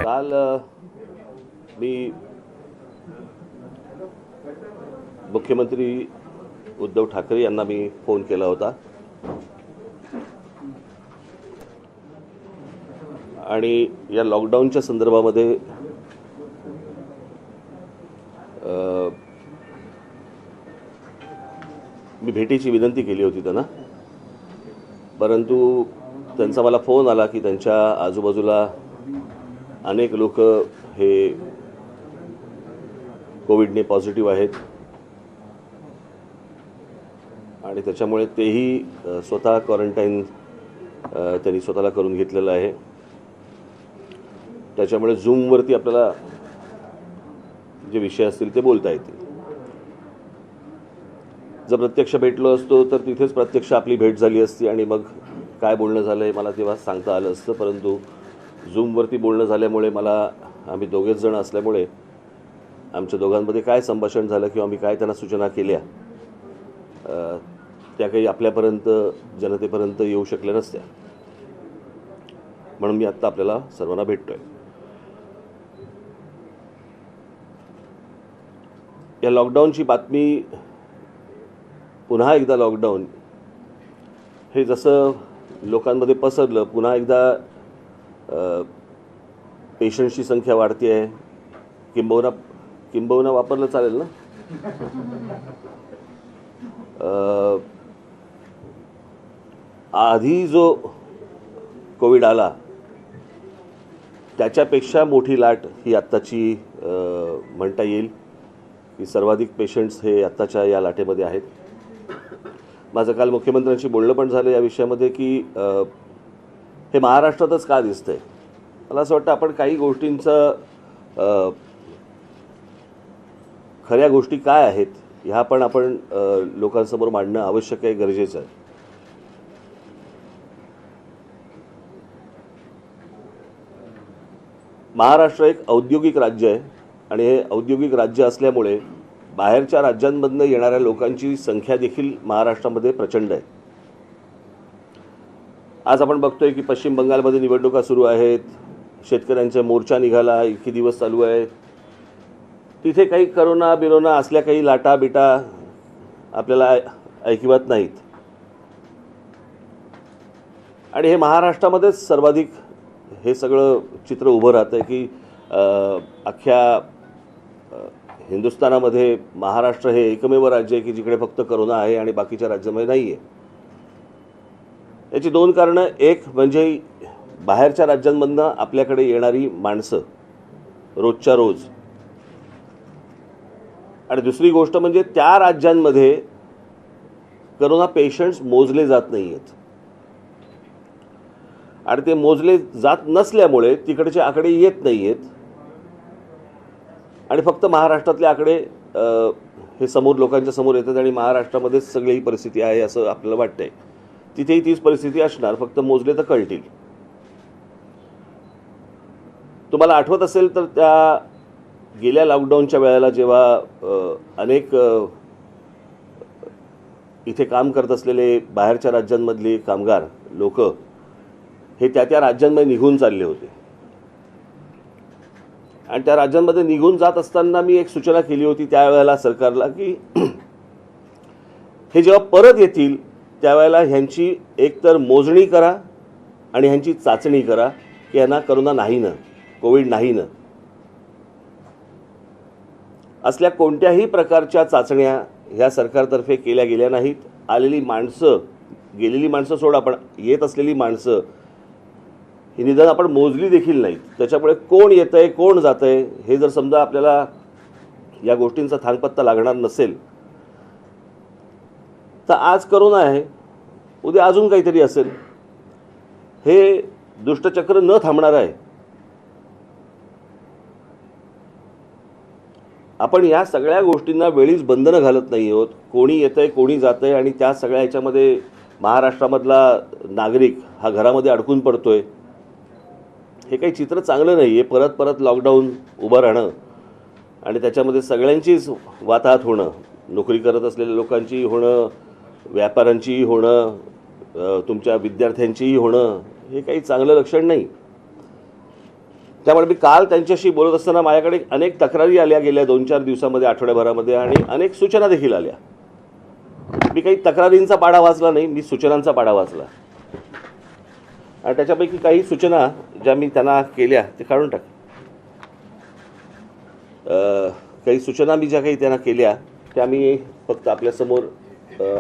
काल मी मुख्यमंत्री उद्धव ठाकरे यांना मी फोन केला होता आणि या लॉकडाऊनच्या संदर्भामध्ये मी भेटीची विनंती केली होती त्यांना, परंतु त्यांचा मला फोन आला की त्यांच्या आजूबाजूला अनेक लोक हे कोविडने पॉझिटिव्ह आहेत आणि त्याच्यामुळे तेही स्वतः क्वारंटाईन त्यांनी स्वतःला करून घेतलेलं आहे. त्याच्यामुळे झूमवरती आपल्याला जे विषय असतील ते बोलता येतील. जर प्रत्यक्ष भेटलो असतो तर तिथेच प्रत्यक्ष आपली भेट झाली असती आणि मग काय बोलणं झालं आहे मला तेव्हा सांगता आलं असतं, परंतु झूमवरती बोलणं झाल्यामुळे आम्ही दोघेच जण असल्यामुळे आमच्या दोघांमध्ये काय संभाषण झालं किंवा मी काय त्यांना सूचना केल्या त्या काही आपल्यापर्यंत जनतेपर्यंत येऊ शकल्या नसत्या. म्हणून मी आत्ता आपल्याला सर्वांना भेटतोय. या लॉकडाऊनची बातमी, पुन्हा एकदा लॉकडाऊन हे जसं लोकांमध्ये पसरलं, पुन्हा एकदा पेशंट्सची संख्या वाढती आहे. किंबहुना वापरलं चालेल ना, आधी जो कोविड आला त्याच्यापेक्षा मोठी लाट ही आत्ताची म्हणता येईल की सर्वाधिक पेशंट्स हे आत्ताच्या या लाटेमध्ये आहेत. माझं काल मुख्यमंत्र्यांशी बोलणं पण झालं या विषयामध्ये की हे महाराष्ट्रातच का दिसतंय. मला असं वाटतं आपण काही गोष्टींचं खऱ्या गोष्टी काय आहेत ह्या पण आपण लोकांसमोर मांडणं आवश्यक आहे, गरजेचं आहे. महाराष्ट्र एक औद्योगिक राज्य आहे आणि हे औद्योगिक राज्य असल्यामुळे बाहेरच्या राज्यांमधनं येणाऱ्या लोकांची संख्या देखील महाराष्ट्रामध्ये प्रचंड आहे. आज आपण बघतोय की पश्चिम बंगालमध्ये निवडणुका सुरू आहेत, शेतकऱ्यांचा मोर्चा निघाला, इतके दिवस चालू आहेत. तिथे काही बिरोना असल्या काही लाटा बिटा आपल्याला ऐकिवत नाहीत आणि हे महाराष्ट्रामध्येच सर्वाधिक हे सगळं चित्र उभं राहतं की अख्ख्या हिंदुस्थानामध्ये महाराष्ट्र हे एकमेव राज्य आहे की जिकडे फक्त करोना आहे आणि बाकीच्या राज्यामध्ये नाही आहे. याची दोन कारणं, एक म्हणजे बाहेरच्या राज्यांमधनं आपल्याकडे येणारी माणसं रोजच्या रोज, आणि दुसरी गोष्ट म्हणजे त्या राज्यांमध्ये करोना पेशंट्स मोजले जात नाही आहेत आणि ते मोजले जात नसल्यामुळे तिकडचे आकडे येत नाही आहेत आणि फक्त महाराष्ट्रातले आकडे हे समोर लोकांच्या समोर येतात आणि महाराष्ट्रामध्येच सगळी ही परिस्थिती आहे असं आपल्याला वाटतंय. तिथेही तीच परिस्थिती असणार, फक्त मोजले तर कळतील. तुम्हाला आठवत असेल तर त्या गेल्या लॉकडाऊनच्या वेळेला जेव्हा अनेक इथे काम करत असलेले बाहेरच्या राज्यांमधले कामगार लोक हे त्या राज्यांमध्ये निघून चालले होते आणि त्या राज्यांमध्ये निघून जात असताना मी एक सूचना केली होती त्यावेळेला सरकारला की हे जेव्हा परत येतील त्यावेळेला ह्यांची एकतर मोजणी करा आणि ह्यांची चाचणी करा की यांना करोना नाही ना, कोविड नाही ना. असल्या कोणत्याही प्रकारच्या चाचण्या ह्या सरकारतर्फे केल्या गेल्या नाहीत. आलेली माणसं, गेलेली माणसं सोडा, पण येत असलेली माणसं ही निदान आपण मोजली देखील नाहीत. त्याच्यामुळे कोण येतंय कोण जातंय हे जर समजा आपल्याला या गोष्टींचा थांगपत्ता लागणार नसेल तर आज करोना आहे, उद्या अजून काहीतरी असेल. हे दुष्टचक्र न थांबणार आहे. आपण या सगळ्या गोष्टींना वेळीच बंधनं घालत नाही आहोत. कोणी येतंय कोणी जातंय आणि त्या सगळ्या ह्याच्यामध्ये महाराष्ट्रामधला नागरिक हा घरामध्ये अडकून पडतोय. हे काही चित्र चांगलं नाही आहे. परत परत लॉकडाऊन उभं राहणं आणि त्याच्यामध्ये सगळ्यांचीच वाताहत होणं, नोकरी करत असलेल्या लोकांची होणं, व्यापाऱ्यांची होणं, तुमच्या विद्यार्थ्यांचीही होणं हे काही चांगलं लक्षण नाही. त्यामुळे मी काल त्यांच्याशी बोलत असताना माझ्याकडे अनेक तक्रारी आल्या गेल्या 2-4 दिवसामध्ये, आठवड्याभरामध्ये, आणि अनेक सूचना देखील आल्या. मी काही तक्रारींचा पाढा वाचला नाही, मी सूचनांचा पाढा वाचला. आणि त्याच्यापैकी काही सूचना ज्या मी त्यांना केल्या ते काढून टाक. काही सूचना मी ज्या काही त्यांना केल्या त्या मी फक्त आपल्यासमोर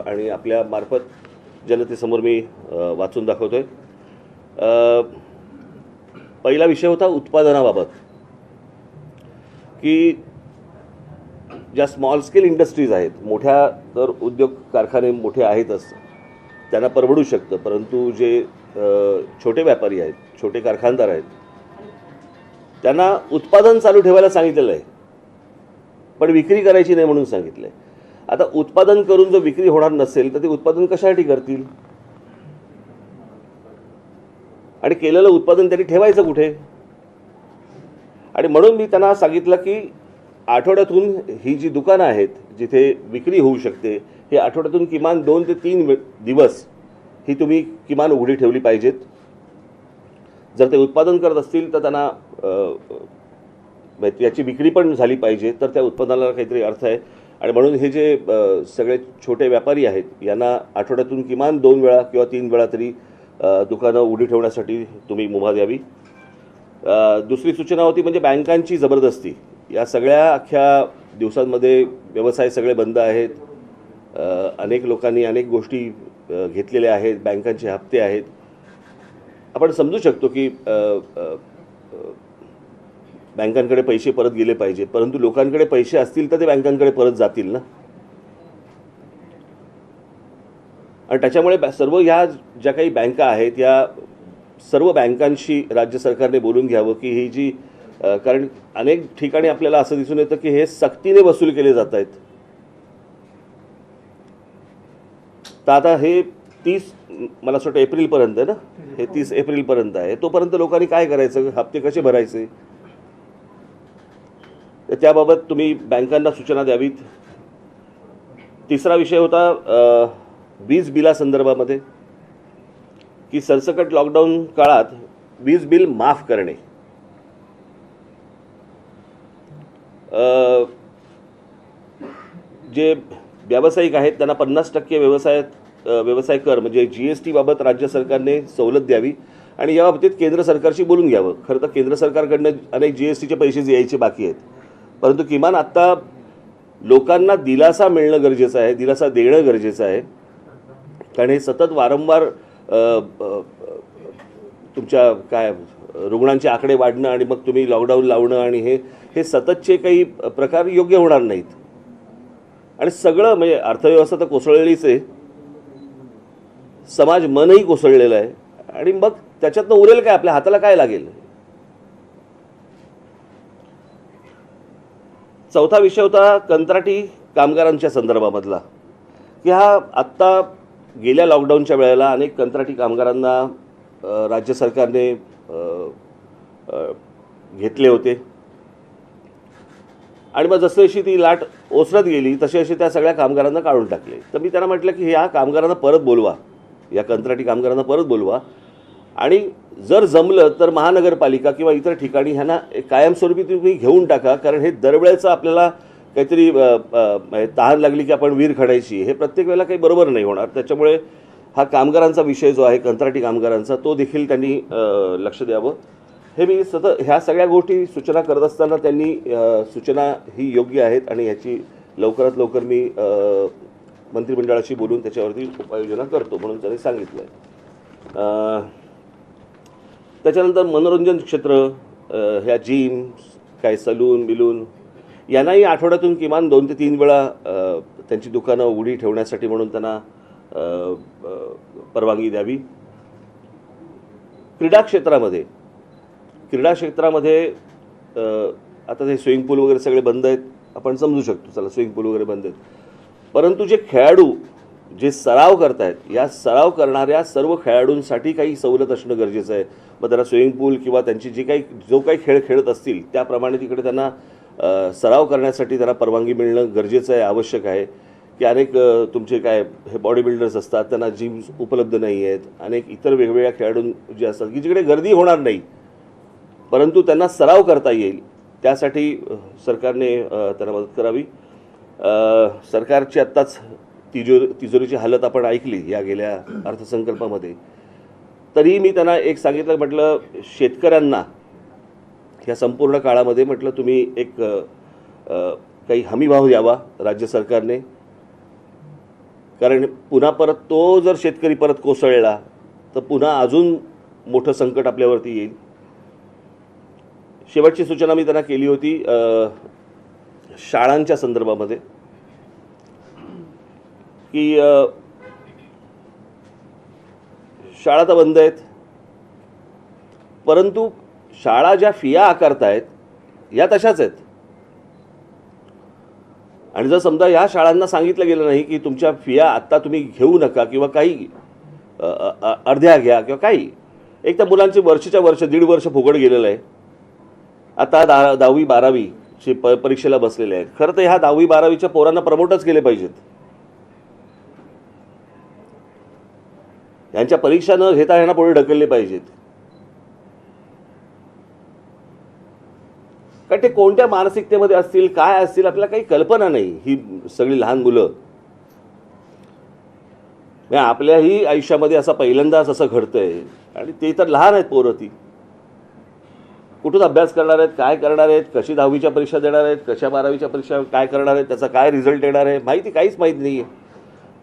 आणि आपल्या मार्फत जनतेसमोर मी वाचून दाखवतोय. पहिला विषय होता उत्पादनाबाबत, की ज्या स्मॉल स्केल इंडस्ट्रीज आहेत, मोठ्या तर उद्योग कारखाने मोठे आहेतच, त्यांना परवडू शकतं, परंतु जे छोटे व्यापारी आहेत, छोटे कारखानदार आहेत, त्यांना उत्पादन चालू ठेवायला सांगितलेलं आहे, पण विक्री करायची नाही म्हणून सांगितलं आहे. आता उत्पादन करून जर विक्री होणार नसेल तर ते उत्पादन कशासाठी करतील, आणि केलेलं उत्पादन त्यांनी ठेवायचं कुठे? आणि म्हणून मी त्यांना सांगितलं की आठवड्यातून ही जी दुकानं आहेत जिथे विक्री होऊ शकते, हे आठवड्यातून किमान 2 ते 3 दिवस ही तुम्ही किमान उघडी ठेवली पाहिजेत. जर ते उत्पादन करत असतील तर त्यांना याची विक्री पण झाली पाहिजे, तर त्या उत्पादनाला काहीतरी अर्थ आहे. आणि म्हणून हे जे सगळे छोटे व्यापारी आहेत यांना आठवड्यातून किमान 2 वेळा किंवा 3 वेळा तरी दुकानं उघडी ठेवण्यासाठी तुम्ही मुभा द्यावी. दुसरी सूचना होती म्हणजे बँकांची जबरदस्ती. या सगळ्या अख्ख्या दिवसांमध्ये व्यवसाय सगळे बंद आहेत, अनेक लोकांनी अनेक गोष्टी घेतलेल्या आहेत, बँकांचे हप्ते आहेत. आपण समजू शकतो की बँकांकडे पैसे परत गेले पाहिजे, परंतु लोकांकडे पैसे असतील तर ते बँकांकडे परत जातील ना. आणि त्याच्यामुळे सर्व ह्या ज्या काही बँका आहेत या सर्व बँकांशी राज्य सरकारने बोलून घ्यावं की ही जी कारण अनेक ठिकाणी आपल्याला असं दिसून येतं की हे सक्तीने वसूल केले जात आहेत. तर आता हे 30 मला असं वाटतं एप्रिलपर्यंत आहे ना, हे 30 एप्रिलपर्यंत आहे. तोपर्यंत लोकांनी काय करायचं, हप्ते कसे भरायचे, तर त्याबाबत तुम्ही बँकांना सूचना द्यावीत. तिसरा विषय होता वीज बिलासंदर्भामध्ये, की सरसकट लॉकडाऊन काळात वीज बिल माफ करणे. जे व्यावसायिक आहेत त्यांना 50% व्यवसाय कर म्हणजे GST बाबत राज्य सरकारने सवलत द्यावी आणि या बाबतीत केंद्र सरकारशी बोलून घ्यावं. खरं तर केंद्र सरकारकडनं अनेक GSTचे पैसे यायचे बाकी आहेत, परंतु किमान आत्ता लोकांना दिलासा मिळणं गरजेचं आहे, दिलासा देणं गरजेचं आहे. कारण हे सतत वारंवार तुमच्या काय रुग्णांचे आकडे वाढणं आणि मग तुम्ही लॉकडाऊन लावणं आणि हे सततचे काही प्रकार योग्य होणार नाहीत. आणि सगळं म्हणजे अर्थव्यवस्था तर कोसळलेलीच आहे, समाज मनही कोसळलेलं आहे, आणि मग त्याच्यातनं उरेल काय, आपल्या हाताला काय लागेल. चौथा विषय होता कंत्राटी कामगारांच्या संदर्भामधला, की हा आत्ता गेल्या लॉकडाऊनच्या वेळेला अनेक कंत्राटी कामगारांना राज्य सरकारने घेतले होते आणि मग जसजशी ती लाट ओसरत गेली तशी त्या सगळ्या कामगारांना काढून टाकले. तर मी त्यांना म्हटलं की ह्या कामगारांना परत बोलवा, या कंत्राटी कामगारांना परत बोलवा, आणि जर जमलं तर महानगरपालिका किंवा इतर ठिकाणी ह्यांना कायमस्वरूपी तुम्ही घेऊन टाका. कारण हे दरवेळेचं आपल्याला काहीतरी तहान लागली की आपण विहीर खणायची, हे प्रत्येक वेळेला काही बरोबर नाही होणार. त्याच्यामुळे हा कामगारांचा विषय जो आहे कंत्राटी कामगारांचा, तो देखील त्यांनी लक्ष द्यावं. हे मी सतत ह्या सगळ्या गोष्टी सूचना करत असताना त्यांनी सूचना ही योग्य आहेत आणि ह्याची लवकरात लवकर मी मंत्रिमंडळाशी बोलून त्याच्यावरती उपाययोजना करतो म्हणून त्यांनी सांगितलं आहे. त्याच्यानंतर मनोरंजन क्षेत्र, ह्या जिम काय सलून बिलून यांनाही आठवड्यातून किमान 2 ते 3 वेळा त्यांची दुकानं उघडी ठेवण्यासाठी म्हणून त्यांना परवानगी द्यावी. क्रीडा क्षेत्रामध्ये आता ते स्विमिंग पूल वगैरे सगळे बंद आहेत, आपण समजू शकतो, चला स्विमिंग पूल वगैरे बंद आहेत, परंतु जे खेळाडू जे सराव करत आहेत, या सराव करणाऱ्या सर्व खेळाडूंसाठी काही सवलत असणं गरजेचं आहे. मग त्यांना स्विमिंग पूल किंवा त्यांची जो काही खेळ खेळत असतील त्याप्रमाणे तिकडे त्यांना सराव करण्यासाठी त्यांना परवानगी मिळणं गरजेचं आहे, आवश्यक आहे. की अनेक तुमचे काय हे बॉडी बिल्डर्स असतात, त्यांना जिम्स उपलब्ध नाही आहेत, अनेक इतर वेगवेगळ्या खेळाडू जे असतात की जिकडे गर्दी होणार नाही परंतु त्यांना सराव करता येईल, त्यासाठी सरकारने त्यांना मदत करावी. सरकारची आत्ताच तिजोरीची हालत आपण ऐकली या गेल्या अर्थसंकल्पामध्ये. तरीही मी त्यांना एक सांगितलं, म्हटलं शेतकऱ्यांना या संपूर्ण काळामध्ये म्हटलं तुम्ही एक काही हमीभाव द्यावा राज्य सरकारने, कारण पुन्हा परत तो जर शेतकरी परत कोसळला तर पुन्हा अजून मोठं संकट आपल्यावरती येईल. शेवटची सूचना मी त्यांना केली होती शाळांच्या संदर्भामध्ये की शाळा तर बंद आहेत परंतु शाळा ज्या फिया आकारतायत या तशाच आहेत. आणि जर समजा या शाळांना सांगितलं गेलं नाही की तुमच्या फिया आत्ता तुम्ही घेऊ नका किंवा काही अर्ध्या घ्या किंवा काही, एक तर मुलांची वर्षाच्या वर्ष 1.5 वर्ष फुकट गेलेलं आहे. आता 10वी 12वीची परीक्षेला बसलेले आहेत. खरं तर ह्या 10वी 12वीच्या पोरांना प्रमोटच केले पाहिजेत. यांच्या परीक्षा न घेता यांना पुढे ढकलले पाहिजेत. कारण ते कोणत्या मानसिकतेमध्ये असतील, काय असतील, आपल्याला काही कल्पना नाही. ही सगळी लहान मुलं, आपल्याही आयुष्यामध्ये असं पहिल्यांदाच असं घडतंय आणि ते तर लहान आहेत पोरं. ती कुठून अभ्यास करणार आहेत, काय करणार आहेत, कशी 10वीच्या परीक्षा देणार आहेत, कशा 12वीच्या परीक्षा काय करणार आहेत, त्याचा काय रिझल्ट येणार आहे, काहीच माहीत नाही आहे.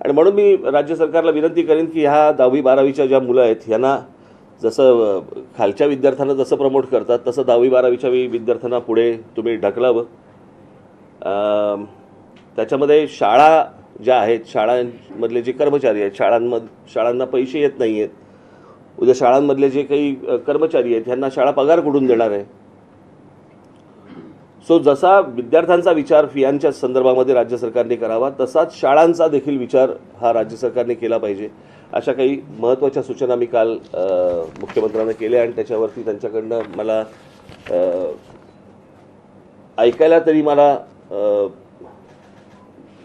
आणि म्हणून मी राज्य सरकारला विनंती करेन की ह्या 10वी 12वीच्या ज्या मुलं आहेत यांना जसं खालच्या विद्यार्थ्यांना जसं प्रमोट करतात तसं 10वी 12वीच्या विद्यार्थ्यांना पुढे तुम्ही ढकलावं. त्याच्यामध्ये शाळा ज्या आहेत, शाळांमधले जे कर्मचारी आहेत, शाळांना पैसे येत नाही आहेत, उद्या शाळांमधले जे काही कर्मचारी आहेत ह्यांना शाळा पगार कुठून देणार आहे. सो जसा विद्यार्थ्यांचा विचार फियांच्या संदर्भामध्ये राज्य सरकारने करावा तसाच शाळांचा देखील विचार हा राज्य सरकारने केला पाहिजे. अशा काही महत्त्वाच्या सूचना मी काल मुख्यमंत्र्यांना केल्या आणि त्याच्यावरती त्यांच्याकडनं मला ऐकायला तरी मला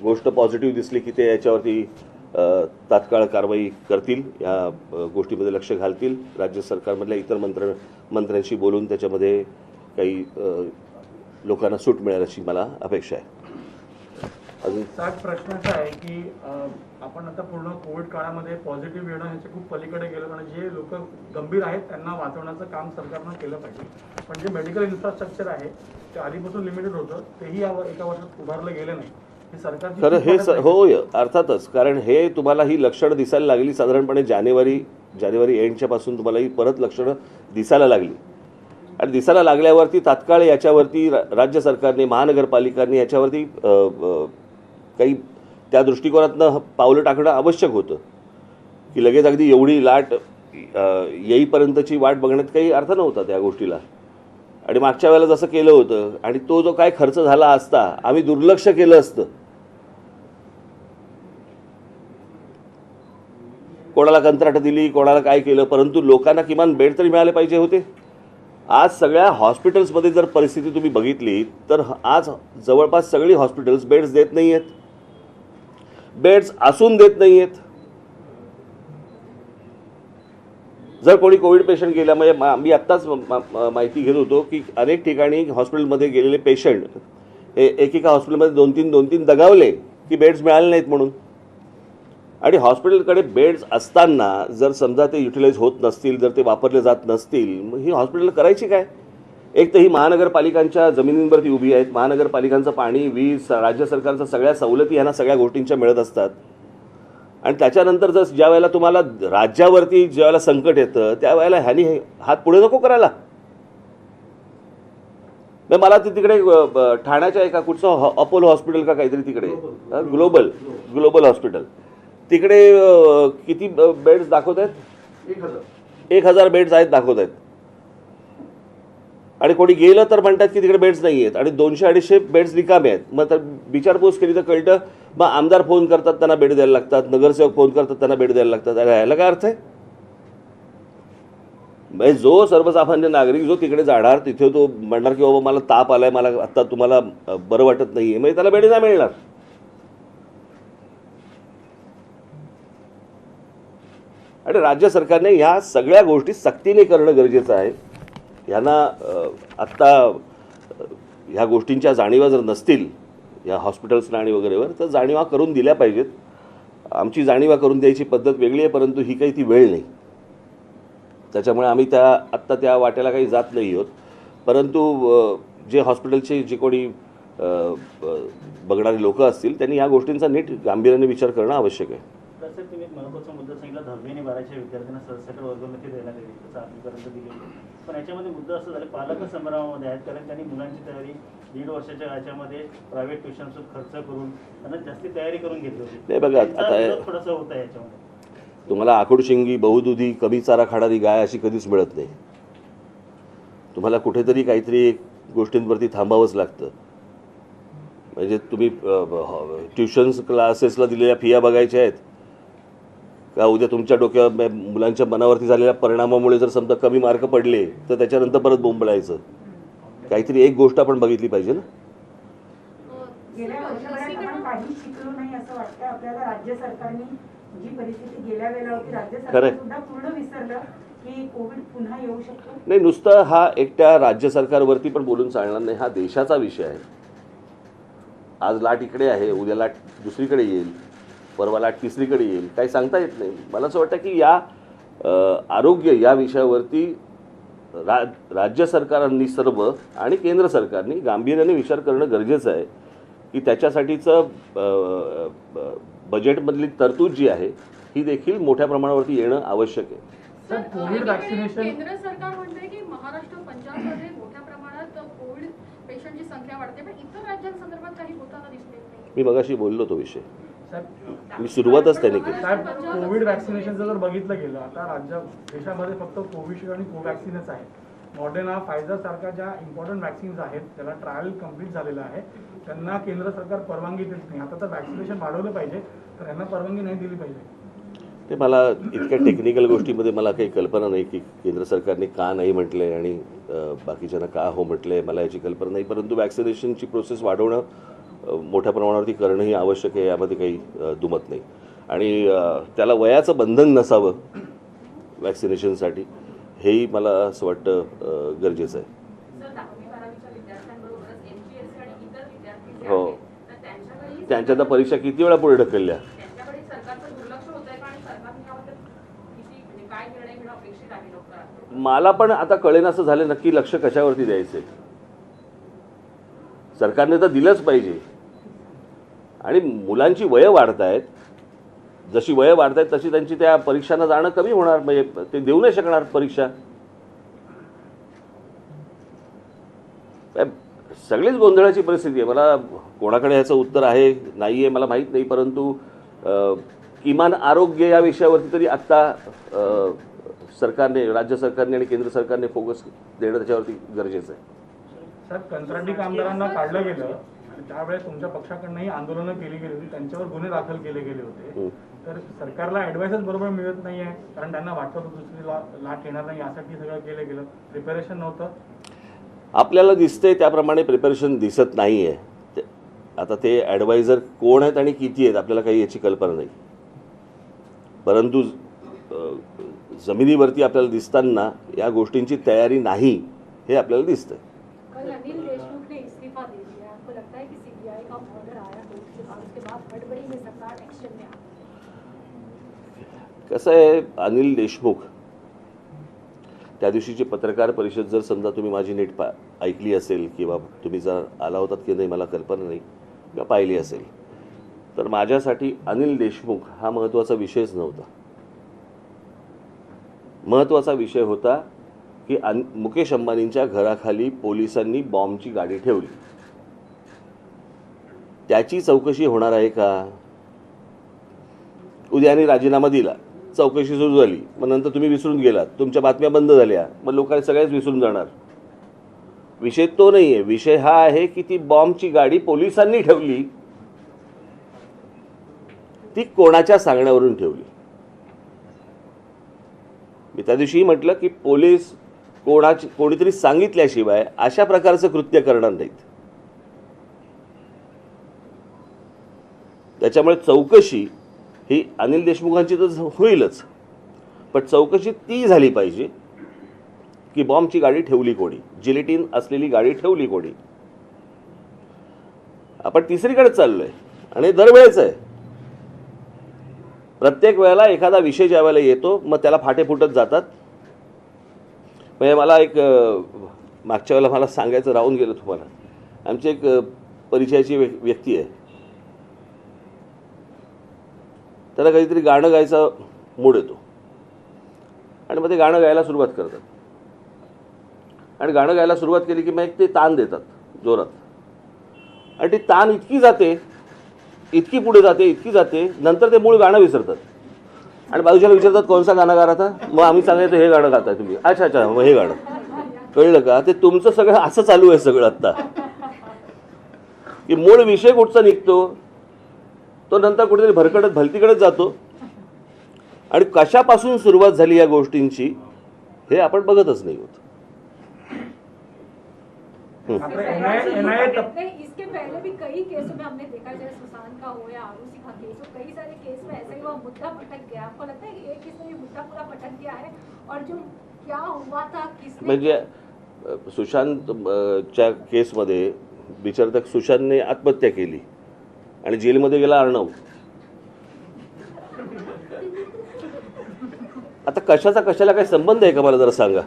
गोष्ट पॉझिटिव्ह दिसली की ते याच्यावरती तात्काळ कारवाई करतील, या गोष्टीमध्ये लक्ष घालतील. राज्य सरकारमधल्या इतर मंत्र्यांशी बोलून त्याच्यामध्ये काही लोकांना सूट मिळेल अशी मला अपेक्षा आहे. अजून प्रश्न असा आहे की आपण आता पूर्ण कोविड काळामध्ये पॉझिटिव्ह येणं ह्याच्या खूप पलीकडे गेलो आणि जे लोक गंभीर आहेत त्यांना वाचवण्याचं काम सरकारनं केलं पाहिजे. पण जे मेडिकल इन्फ्रास्ट्रक्चर आहे ते आधीपासून लिमिटेड होतं, तेही एका वर्षात उभारलं गेलं नाही. खरं हे होय, अर्थातच. कारण हे तुम्हाला ही लक्षणं दिसायला लागली साधारणपणे जानेवारी एंडच्या पासून तुम्हाला ही परत लक्षणं दिसायला लागली आणि दिसायला लागल्यावरती तात्काळ याच्यावरती राज्य सरकारने, महानगरपालिकांनी याच्यावरती काही त्या दृष्टिकोनातनं पावलं टाकणं आवश्यक होतं की लगेच अगदी एवढी लाट येईपर्यंतची वाट बघण्यात काही अर्थ नव्हता त्या गोष्टीला. आणि मागच्या वेळेला जसं केलं होतं आणि तो जो काय खर्च झाला असता आम्ही दुर्लक्ष केलं असतं, कोणाला कंत्राट दिली, कोणाला काय केलं, परंतु लोकांना किमान बेड तरी मिळाले पाहिजे होते. आज सगळ्या हॉस्पिटल्समध्ये जर परिस्थिती तुम्ही बघितली तर आज जवळपास सगळी हॉस्पिटल्स बेड्स देत नाही आहेत, बेड्स असून देत नाही आहेत. जर कोणी कोविड पेशंट गेला, म्हणजे मी आत्ताच माहिती घेत होतो की अनेक ठिकाणी हॉस्पिटलमध्ये गेलेले पेशंट हे एकेका हॉस्पिटलमध्ये 2-3 दगावले की बेड्स मिळाले नाहीत म्हणून. आणि हॉस्पिटलकडे बेड्स असताना जर समजा ते युटिलाइज होत नसतील, जर ते वापरले जात नसतील, मग ही हॉस्पिटल करायची काय. एक तर ही महानगरपालिकांच्या जमिनींवरती उभी आहेत, महानगरपालिकांचं पाणी, वीज, राज्य सरकारच्या सगळ्या सवलती ह्यांना सगळ्या गोष्टींच्या मिळत असतात. आणि त्याच्यानंतर जर ज्या वेळेला तुम्हाला राज्यावरती ज्या वेळेला संकट येतं त्यावेळेला ह्यांनी हात पुढे नको करायला. मला ते तिकडे ठाण्याच्या एका कुठचं अपोलो हॉस्पिटल का काहीतरी तिकडे ग्लोबल हॉस्पिटल तिकडे किती बेड्स दाखवत आहेत, 1000 बेड्स आहेत दाखवत आहेत. आणि कोणी गेलं तर म्हणतात की तिकडे बेड्स नाही आहेत आणि 200-250 बेड्स रिकामे आहेत. मग तर विचारपूस केली तर कळतं, मग आमदार फोन करतात त्यांना बेड द्यायला लागतात, नगरसेवक फोन करतात त्यांना बेड द्यायला लागतात. अरे ह्याला काय अर्थ आहे. म्हणजे जो सर्वसामान्य नागरिक जो तिकडे जाणार तिथे तो म्हणणार की बाबा मला ताप आलाय, मला आत्ता तुम्हाला बरं वाटत नाही आहे, म्हणजे त्याला बेड नाही मिळणार. आणि राज्य सरकारने ह्या सगळ्या गोष्टी सक्तीने करणं गरजेचं आहे. यांना आत्ता ह्या गोष्टींच्या जाणीवा जर नसतील या हॉस्पिटल्सना आणि वगैरेवर, तर जाणीवा करून दिल्या पाहिजेत. आमची जाणीवा करून द्यायची पद्धत वेगळी आहे, परंतु ही काही ती वेळ नाही. त्याच्यामुळे आम्ही आत्ता त्या वाट्याला काही जात नाही आहोत. परंतु जे हॉस्पिटलचे जे कोणी बघणारे लोक असतील त्यांनी या गोष्टींचा नीट गांभीर्याने विचार करणं आवश्यक आहे. तसं तुम्ही एक महत्त्वाचा मुद्दा सांगितला, 10वी आणि 12वीच्या विद्यार्थ्यांना सरसकट वर्गोन्नती देण्यात येईल, तसं आठवीपर्यंत दिलेली. पण याच्यामध्ये मुद्दा असं झाला, पालक संभ्रमामध्ये आहेत, कारण त्यांनी मुलांची तयारी 1.5 वर्षाच्या याच्यामध्ये प्रायव्हेट ट्युशन्स खर्च करून त्यांना जास्ती तयारी करून घेतली होती. नाही बघा, आता थोडंसं होतं याच्यामध्ये. तुम्हाला आखुडशिंगी, बहुदुधी, कमी चारा खाणारी गाय अशी कधीच मिळत नाही. तुम्हाला कुठेतरी काहीतरी गोष्टींवरती थांबावंच लागतं. म्हणजे तुम्ही ट्युशन्स क्लासेसला दिलेल्या फिया बघायच्या आहेत का? उद्या तुमच्या डोक्यावर मुलांच्या मनावरती झालेल्या परिणामामुळे जर समजा कमी मार्क पडले तर त्याच्यानंतर परत बोंबलायचं. काहीतरी एक गोष्ट आपण बघितली पाहिजे ना. गेल्या वर्षभरात आपण काही शिकलो नाही असं वाटतं आपल्याला. राज्य सरकारने जी परिस्थिती गेल्या वेळेला होती, राज्य सरकार सुद्धा पूर्ण विसरलं की कोविड पुन्हा येऊ शकतो. नाही, नुसतं हा एकट्या राज्य सरकारवरती पण बोलून चालणार नाही. हा देशाचा विषय आहे. आज लाट इकडे आहे, उद्या लाट दुसरीकडे येईल, परवा लाट तिसरीकडे येईल, काही सांगता येत नाही. मला असं वाटतं की या आरोग्य या विषयावरती राज्य सरकारांनी सर्व आणि केंद्र सरकारने गांभीर्याने विचार करणं गरजेचं आहे की त्याच्यासाठीचं बजेटमधली तरतूद जी आहे ही देखील मोठ्या प्रमाणावरती येणं आवश्यक आहे. सर, कोविड वॅक्सिनेशन केंद्र सरकार म्हणते की महाराष्ट्र, पंजाबमध्ये मोठ्या प्रमाणात कोविड पेशंटची संख्या वाढते, पण इतर राज्यांसंदर्भात काही होताना दिसते नाही. मी मगाशी बोललो तो विषय, साहेब, मी सुरुवातच त्याने केली. साहेब, कोविड वॅक्सिनेशनचं जर बघितलं गेलं, आता देशामध्ये फक्त कोविशिल्ड आणि कोवॅक्सिनच आहे. मॉडर्ना, फायझर सारख्या ज्या इम्पॉर्टंट वॅक्सिन्स आहेत त्याला ट्रायल कम्प्लीट झालेलं आहे, त्यांना केंद्र सरकार परवानगी देत नाही. आता तर वॅक्सिनेशन वाढवलं पाहिजे, तर यांना परवानगी नाही दिली पाहिजे. ते मला इतक्या टेक्निकल गोष्टीमध्ये मला काही कल्पना नाही की केंद्र सरकारने का नाही म्हटलं आहे आणि बाकीच्यांना का हो म्हटलं आहे, मला याची कल्पना नाही. परंतु वॅक्सिनेशनची प्रोसेस वाढवणं मोठ्या प्रमाणावरती करणंही आवश्यक आहे, यामध्ये काही दुमत नाही. आणि त्याला वयाचं बंधन नसावं वॅक्सिनेशनसाठी, हेही मला असं वाटतं गरजेचं आहे. हो, त्यांच्या तर परीक्षा किती वेळा पुढे ढकलल्या. मला पण आता कळेन असं झालं नक्की लक्ष कशावरती द्यायचं. सरकारने तर दिलंच पाहिजे. आणि मुलांची वयं वाढत आहेत, जशी वयं वाढत आहेत तशी त्यांची त्या परीक्षांना जाणं कमी होणार, म्हणजे ते देऊ नाही शकणार परीक्षा. सगळीच गोंधळाची परिस्थिती आहे. मला कोणाकडे ह्याचं उत्तर आहे नाही आहे मला माहीत नाही, परंतु किमान आरोग्य या विषयावरती तरी आत्ता सरकारने, राज्य सरकारने आणि केंद्र सरकारने फोकस देणं त्याच्यावरती गरजेचं आहे. सर, कंत्राटी कामगारांना काढलं गेलं आणि त्यावेळेस तुमच्या पक्षाकडनंही आंदोलनं केली गेली होती, त्यांच्यावर गुन्हे दाखल केले गेले होते. तर सरकारला ॲडवाइसच बरोबर मिळत नाही आहे, कारण त्यांना वाटतं दुसरी लाट येणार नाही यासाठी सगळं केलं गेलं, प्रिपरेशन नव्हतं. आपल्याला दिसतंय त्याप्रमाणे प्रिपरेशन दिसत नाही आहे. आता ते ॲडवायझर कोण आहेत आणि किती आहेत आपल्याला काही याची कल्पना नाही. परंतु जमिनीवरती आपल्याला दिसताना या गोष्टींची तयारी नाही हे आपल्याला दिसतं. कल अनिल देशमुख ने इस्तीफा दे दिया, आपको लगता है कि सीबीआई का ऑर्डर आया तो उसके बाद हड़बड़ी में सरकार एक्शन में आ गई? कसं आहे, अनिल देशमुख त्या दिवशीची पत्रकार परिषद जर समजा तुम्ही माझी नीट ऐकली असेल किंवा तुम्ही जर आला होतात की नाही मला कल्पना नाही, किंवा पाहिली असेल, तर माझ्यासाठी अनिल देशमुख हा महत्त्वाचा विषयच नव्हता. महत्त्वाचा विषय होता की मुकेश अंबानींच्या घराखाली पोलिसांनी बॉम्बची गाडी ठेवली, त्याची चौकशी होणार आहे का? उद्याने राजीनामा दिला, चौकशी सुरू झाली, मग नंतर तुम्ही विसरून गेलात, तुमच्या बातम्या बंद झाल्या, मग लोकांनी सगळ्याच विसरून जाणार. विषय तो नाही आहे. विषय हा आहे की ती बॉम्बची गाडी पोलिसांनी ठेवली, ती कोणाच्या सांगण्यावरून ठेवली. मी त्या दिवशी म्हटलं की पोलीस कोणीतरी सांगितल्याशिवाय अशा प्रकारचं कृत्य करणार नाहीत. त्याच्यामुळे चौकशी ही अनिल देशमुखांची तर होईलच, पण चौकशी ती झाली पाहिजे की बॉम्बची गाडी ठेवली कोणी, जिलेटिन असलेली गाडी ठेवली कोणी. आपण तिसरीकडे चाललोय आणि दरवेळेच आहे. प्रत्येक वेळेला एखादा विषय ज्या वेळेला येतो मग त्याला फाटे फुटत जातात. म्हणजे मला एक मागच्या वेळेला मला सांगायचं राहून गेलं तुम्हाला. आमची एक परिचयाची व्यक्ती आहे, त्याला काहीतरी गाणं गायचा मूड येतो आणि मग ते गाणं गायला सुरुवात करतात आणि गाणं गायला सुरुवात केली की मग एक ते तान देतात जोरात आणि ती तान इतकी जाते, इतकी पुढे जाते, इतकी जाते, नंतर ते मूळ गाणं विसरतात आणि बाजूच्याला विचारतात कोणसा गाणं गात आता. मग आम्ही सांगायचं हे गाणं गाताय तुम्ही. अच्छा अच्छा, मग हे गाणं कळलं का. ते तुमचं सगळं असं चालू आहे सगळं आत्ता की मूळ विषय कुठचा निघतो तो नंतर कुठेतरी भरकडत भलतीकडेच जातो आणि कशापासून सुरुवात झाली या गोष्टींची हे आपण बघतच नाही होत. नहीं, इसके पहले भी कई केसों में हमने देखा, जैसे सुशांत का हो या आरुषि का केस हो, कई सारे केस में ऐसा ही हुआ, मुद्दा पटक गया. आपको लगता है कि एक केस में ये मुद्दा पूरा पटक गया है और जो क्या हुआ था, किसने म्हणजे सुशांतच्या केसमध्ये बिचार सुशांतने आत्महत्या केली आणि जेलमध्ये गेला अर्णव. आता कशाचा कशाला काही संबंध आहे का मला जरा सांगा.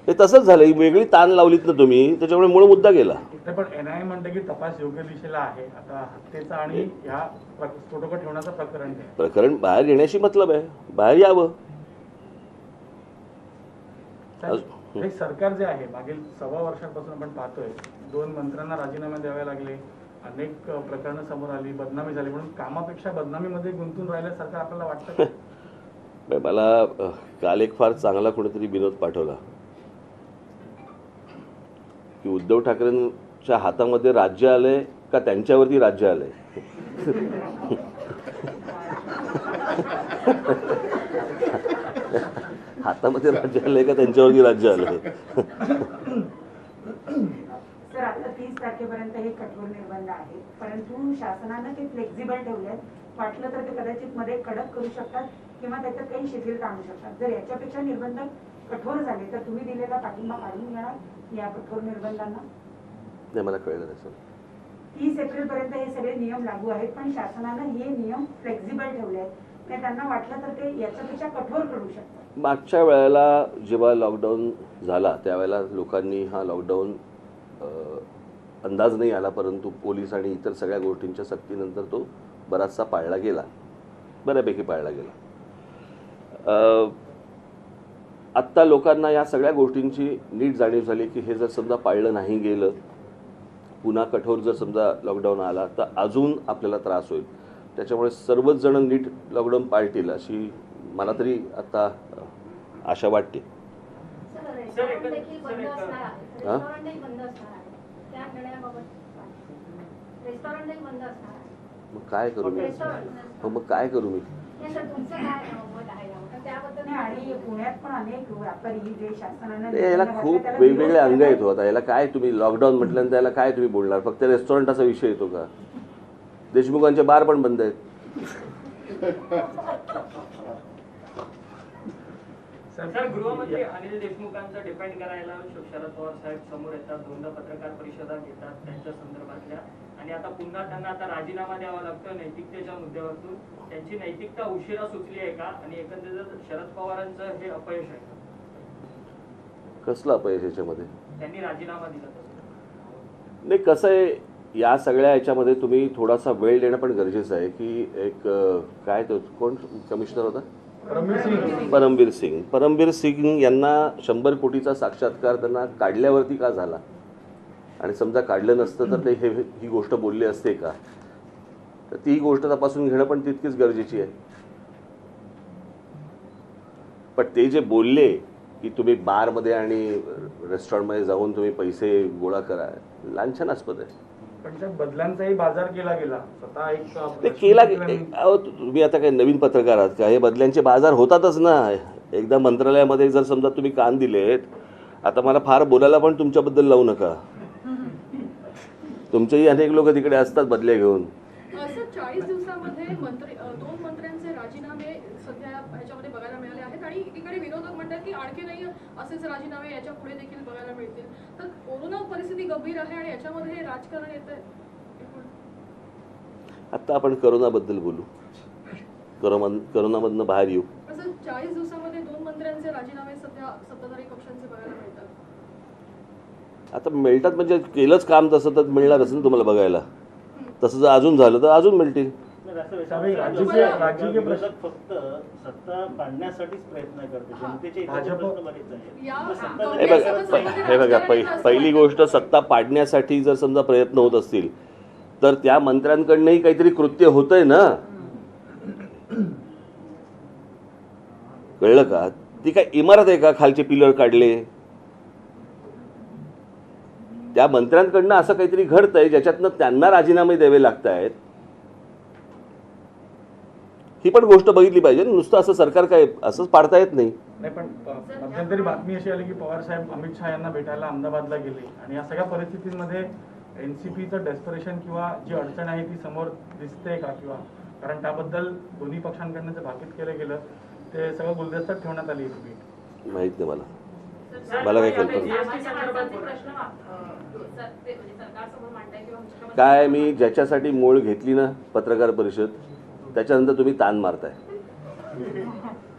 हे तसंच झालं, ही वेगळी ताण लावलीत ना तुम्ही, त्याच्यामुळे मूळ मुद्दा गेला. पण एनआयए म्हणते की तपास योग्य दिशेला आहे. आता हत्येचा आणि ह्या स्फोटकं ठेवण्याचं प्रकरण आहे. प्रकरण बाहेर येण्याशी मतलब आहे, बाहेर यावं. हे सरकार जे आहे मागील 1.25 वर्षांपासून आपण पाहतोय 2 मंत्र्यांना राजीनामे द्यावे लागले, अनेक प्रकरणं समोर आली, बदनामी झाली, म्हणून कामापेक्षा बदनामीमध्ये गुंतून राहिल्यासारखं आपल्याला वाटतं. मला काल एक फार चांगला कोणीतरी विनोद पाठवला की उद्धव ठाकरेंच्या हातामध्ये राज्य आलंय का त्यांच्यावरती राज्य आलंय. हातामध्ये राज्य आलंय का त्यांच्यावरती राज्य आलंय. सर, आता 30 तारखेपर्यंत हे कठोर निर्बंध आहेत, परंतु शासनानं ते फ्लेक्झिबल ठेवले आहेत. वाटलं तर ते कदाचित मध्ये कडक करू शकतात किंवा त्याच्यात काही शिथिलता आणू शकतात. जर याच्यापेक्षा निर्बंध कठोर झाले तर तुम्ही दिलेला पाठिंबा काढून घेणार या कठोर निर्बंधांना? नाही, मला कळलं नाही सर. 30 एप्रिलपर्यंत हे सगळे नियम लागू आहेत, पण शासनानं हे नियम फ्लेक्झिबल ठेवले आहेत. नाही, त्यांना वाटलं तर ते याच्यापेक्षा कठोर करू शकतात. मागच्या वेळेला जेव्हा लॉकडाऊन झाला त्यावेळेला लोकांनी हा लॉकडाऊन अंदाज नाही आला, परंतु पोलीस आणि इतर सगळ्या गोष्टींच्या सक्तीनंतर तो बराचसा पाळला गेला, बऱ्यापैकी पाळला गेला. आत्ता लोकांना या सगळ्या गोष्टींची नीट जाणीव झाली की हे जर समजा पाळलं नाही गेलं, पुन्हा कठोर जर समजा लॉकडाऊन आला तर अजून आपल्याला त्रास होईल. त्याच्यामुळे सर्वच जण नीट लॉकडाऊन पाळतील अशी मला तरी आता आशा वाटते. रेस्टॉरंट देखील बंद असणार आहे. रेस्टॉरंटही बंद असणार आहे. त्या निर्णयाबाबत रेस्टॉरंटही बंद असणार आहे. मग काय करू मी? मग काय करू मी? नाही सर, तुमचं काय मत आहे यावर? त्याबद्दल आणि पुण्यात पण अनेक व्यापारी जे शासनानं याला खूप वेगवेगळे अंग येतो. आता याला काय तुम्ही लॉकडाऊन म्हटल्यानंतर याला काय तुम्ही बोलणार? फक्त रेस्टॉरंट असा विषय येतो का? देशमुखांचे बार पण बंद आहेत. सर, गृहमंत्री अनिल देशमुखांचा डिपेंड करायला शरद पवार साहेब समोर येतात, 2दा पत्रकार परिषदा घेतात त्यांच्या संदर्भातल्या, आणि आता पुन्हा त्यांना आता राजीनामा द्यावा लागतो नैतिकतेच्या मुद्द्यावरून. त्यांची नैतिकता उशिरा सुचली आहे का आणि एकंदरीत शरद पवारांचं हे अपयश आहे का? कसलं अपयश याच्यामध्ये? त्यांनी राजीनामा दिला तसं. नाही, कसं आहे, या सगळ्या याच्यामध्ये तुम्ही थोडासा वेळ देणं पण गरजेचं आहे की एक काय तो कोण कमिशनर होता? परमबीर सिंग यांना 100 कोटीचा साक्षात्कार त्यांना काढल्यावरती का झाला? आणि समजा काढलं नसतं तर ते ही गोष्ट बोलली असते का? तर ती गोष्ट तपासून घेणं पण तितकीच गरजेची आहे. पण ते जे बोलले की तुम्ही बारमध्ये आणि रेस्टॉरंटमध्ये जाऊन तुम्ही पैसे गोळा करा, लांछनास्पद आहे. पण त्या बदल्यांचाही बाजार केला गेला. स्वतः ते केला. अहो, तुम्ही आता काही नवीन पत्रकार आहात का? हे बदल्यांचे बाजार होतातच ना. एकदा मंत्रालयामध्ये जर समजा तुम्ही कान दिलेत, आता मला फार बोलायला पण तुमच्याबद्दल लावू नका. तुमचेही अनेक लोक तिकडे असतात बदल्या घेऊन. असं 40 दिवसामध्ये 2 मंत्र्यांचे राजीनामे सध्या याच्यामध्ये बघायला मिळाले आहेत आणि आणखीनही असेच राजीनामे याच्या पुढे देखील बघायला मिळतील. तर कोरोना परिस्थिती गंभीर आहे आणि याच्यामध्ये हे राजकारण येतंय. आत्ता आपण करोनाबद्दल बोलू, करोनामधनं बाहेर येऊ. असं 40 दिवसामध्ये 2 मंत्र्यांचे राजीनामे सध्या सत्ताधारी पक्षांचे बघायला मिळतात. आता मिळतात म्हणजे केलंच काम तसं तर मिळणारच ना तुम्हाला बघायला. तसं जर अजून झालं तर अजून मिळतील. राजकीय विरोधक फक्त सत्ता पाडण्यासाठीच प्रयत्न करते. जनतेचे इतर प्रश्न बरेच आहेत. या पण सत्ता हे बघा पहिली गोष्ट, सत्ता पाडण्यासाठी जर समजा प्रयत्न होत असतील तर त्या मंत्र्यांकडनंही काहीतरी कृत्य होतंय ना. कळलं का? ती काय इमारत आहे का खालचे पिलर काढले? त्या मंत्र्यांकडनं असं काहीतरी घडतंय ज्याच्यातनं त्यांना राजीनामे द्यावे लागत आहेत. ही पण गोष्ट बघितली पाहिजे. नुसतं असं सरकार काय असंच पाडता येत नाही. नाही, पण मध्यंतरी बातमी अशी आली की पवार साहेब अमित शहा यांना भेटायला अहमदाबादला गेले आणि या सगळ्या परिस्थितीमध्ये एनसीपीचं डेस्परेशन किंवा जी अडचण आहे ती समोर दिसते का? किंवा कारण त्याबद्दल दोन्ही पक्षांकडनं जे भाकीत केलं गेलं ते सगळं गुलदस्त्यात ठेवण्यात आली भेट. माहित नाही मला काही कल्पना काय. मी ज्याच्यासाठी मूळ घेतली ना पत्रकार परिषद त्याच्यानंतर तुम्ही ताण मारताय.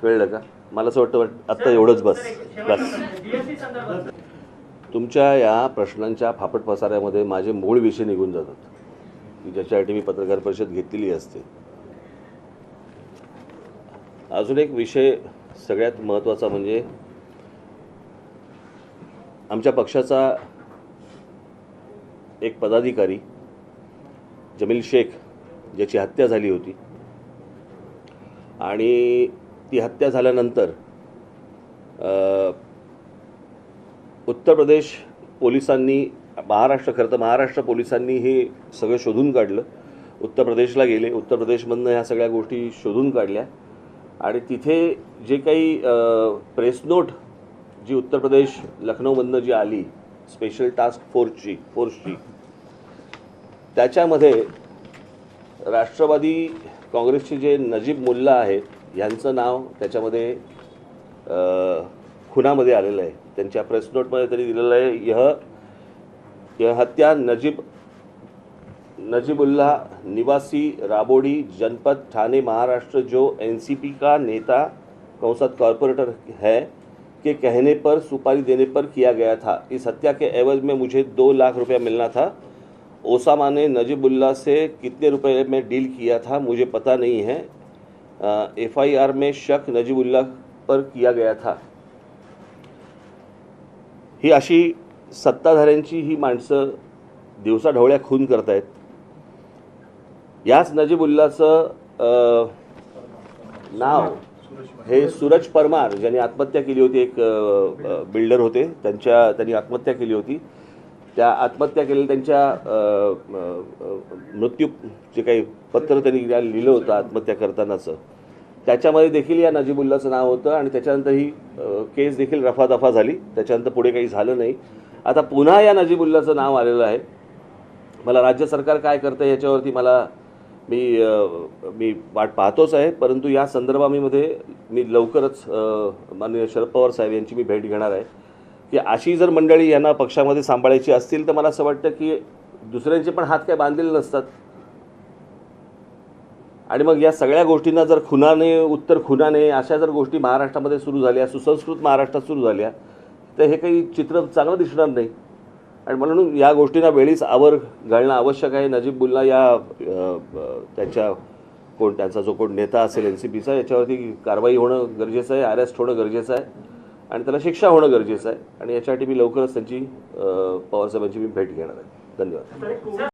कळलं का? मला असं वाटतं आत्ता एवढंच बस. तुमच्या या प्रश्नांच्या फापट पसाऱ्यामध्ये माझे मूळ विषय निघून जातात की ज्याच्यासाठी मी पत्रकार परिषद घेतलेली असते. अजून एक विषय सगळ्यात महत्त्वाचा म्हणजे आमच्या पक्षाचा एक पदाधिकारी जमील शेख ज्याची हत्या झाली होती आणि ती हत्या झाल्यानंतर उत्तर प्रदेश पोलिसांनी खरं तर महाराष्ट्र पोलिसांनी हे सगळं शोधून काढलं. उत्तर प्रदेशला गेले, उत्तर प्रदेशमधनं ह्या सगळ्या गोष्टी शोधून काढल्या आणि तिथे जे काही प्रेस नोट जी उत्तर प्रदेश लखनौमधनं जी आली स्पेशल टास्क फोर्सची त्याच्यामध्ये राष्ट्रवादी काँग्रेसचे जे नजीब मुल्ला आहेत यांचं नाव त्याच्यामध्ये खुनामध्ये आलेलं आहे. त्यांच्या प्रेस नोटमध्ये तरी दिलेलं आहे यह हत्या नजीबुल्ला निवासी राबोडी जनपद ठाणे महाराष्ट्र जो एनसीपी का नेता कंसात कॉरपोरेटर है के कहने पर सुपारी देने पर किया गया था. इस हत्या के एवज में मुझे 2 लाख रुपया मिलना था. ओसामा ने नजीबुल्ला से कितने रुपए में डील किया था मुझे पता नहीं है. FIR में शक नजीबुल्ला पर किया गया था. ही अशी सत्ताधाऱ्यांची ही माणसं दिवसाढवळ्या खून करतायत. याच नजीबुल्लाचं नाव हे सूरज परमार ज्यांनी आत्महत्या केली होती, एक बिल्डर होते, त्यांनी आत्महत्या केली होती. त्या आत्महत्या केलेल्या त्यांच्या मृत्यू जे काही पत्र त्यांनी लिहिलं होतं आत्महत्या करतानाचं त्याच्यामध्ये देखील या नजीबुल्लाचं नाव होतं आणि त्याच्यानंतर ही केस देखील रफादफा झाली. त्याच्यानंतर पुढे काही झालं नाही. आता पुन्हा या नजीबुल्लाचं नाव आलेलं आहे. मला राज्य सरकार काय करतं याच्यावरती मी वाट पाहतोच आहे. परंतु या संदर्भामध्ये मी लवकरच माननीय शरद पवार साहेब यांची मी भेट घेणार आहे की अशी जर मंडळी यांना पक्षामध्ये सांभाळायची असतील तर मला असं वाटतं की दुसऱ्यांचे पण हात काय बांधलेले नसतात. आणि मग या सगळ्या गोष्टींना जर खुनाने अशा जर गोष्टी महाराष्ट्रामध्ये सुरू झाल्या, सुसंस्कृत महाराष्ट्रात सुरू झाल्या तर हे काही चित्र चांगलं दिसणार नाही. आणि म्हणून या गोष्टींना वेळीच आवर घालणं आवश्यक आहे. नजीबुल्ला या त्यांचा जो कोण नेता असेल एनसीपीचा याच्यावरती कारवाई होणं गरजेचं आहे, अरेस्ट होणं गरजेचं आहे आणि त्याला शिक्षा होणं गरजेचं आहे. आणि याच्यासाठी मी लवकरच त्यांची पवारसाहेबांची मी भेट घेणार आहे. धन्यवाद.